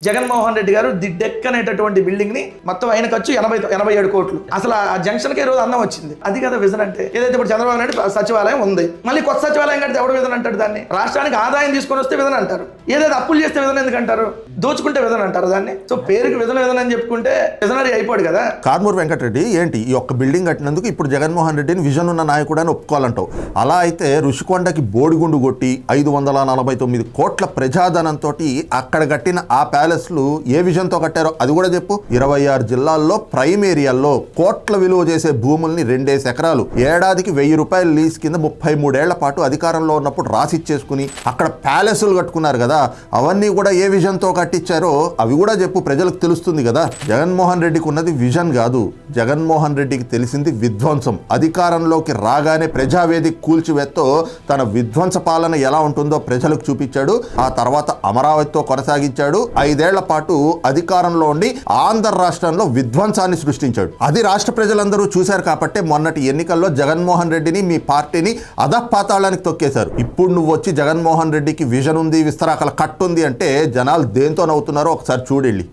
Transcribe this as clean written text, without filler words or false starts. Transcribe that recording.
జగన్మోహన్ రెడ్డి గారు the deck అనేటటువంటి building ని మొత్తం ఆయన ఖర్చు 87 కోట్లు. అసలు ఆ జంక్షన్ కి ఈ రోజు అన్నం వచ్చింది. అది కదా విజన్ అంటే. ఏదైతే ఇప్పుడు చంద్రబాబు నాయుడు సచివాలయం ఉంది, మళ్ళీ కొత్త సచివాలయం కడితే ఎవడు విజన్ అంటాడు? దాన్ని రాష్ట్రానికి ఆదాయం తీసుకొని వస్తే విజన్ అంటారు. ఏదైతే అప్పులు చేస్తే విజన్ ఎందుకంటారు? దోచుకుంటే విజన్ అంటారు దాన్ని. సో పేరుకి విజన్ అని చెప్పుకుంటే విజనరీ అయిపోడు కదా. కారుమూరి వెంకటరెడ్డి ఏంటి ఈ ఒక్క బిల్డింగ్ కట్టినందుకు ఇప్పుడు జగన్మోహన్ రెడ్డిని విజన్ ఉన్న నాయకుడు అని ఒప్పుకోవాలంటావు. అలా అయితే రుషికొండకి బోడిగుండు కొట్టి 549 కోట్ల ప్రజాధనంతో అక్కడ కట్టిన ఆ ప్యాలెస్లు ఏ విజన్తో కట్టారో అది కూడా చెప్పు. 26 జిల్లాల్లో ప్రైమ్ ఏరియాల్లో కోట్ల విలువ చేసే భూముల్ని 2 ఎకరాలు ఏడాదికి 1000 రూపాయల లీజ్ కింద 33 ఏళ్ల పాటు అధికారంలో ఉన్నప్పుడు రాసిచ్చేసుకుని అక్కడ ప్యాలెస్లు కట్టుకున్నారు కదా. అవన్నీ కూడా ఏ విజన్తో కట్టించారో అవి కూడా చెప్పు, ప్రజలకు తెలుస్తుంది కదా. జగన్మోహన్ రెడ్డికి ఉన్నది విజన్ కాదు, జగన్మోహన్ రెడ్డికి తెలిసింది విధ్వంసం. అధికారంలోకి రాగానే ప్రజావేదిక కూల్చివేత్తో తన విధ్వంస పాలన ఎలా ఉంటుందో ప్రజలకు చూపించాడు. ఆ తర్వాత అమరావతితో కొనసాగించాడు. 5 ఏళ్ల పాటు అధికారంలో ఉండి ఆంధ్ర రాష్ట్రంలో విధ్వంసాన్ని సృష్టించాడు. అది రాష్ట్ర ప్రజలందరూ చూశారు కాబట్టి మొన్నటి ఎన్నికల్లో జగన్మోహన్ రెడ్డిని మీ పార్టీని అధపాతాళానికి తొక్కేశారు. ఇప్పుడు నువ్వు వచ్చి జగన్మోహన్ రెడ్డికి విజన్ ఉంది, విస్తరాకల కట్టుంది అంటే జనాలు దేంతో నవ్వుతున్నారో ఒకసారి చూడెళ్ళి.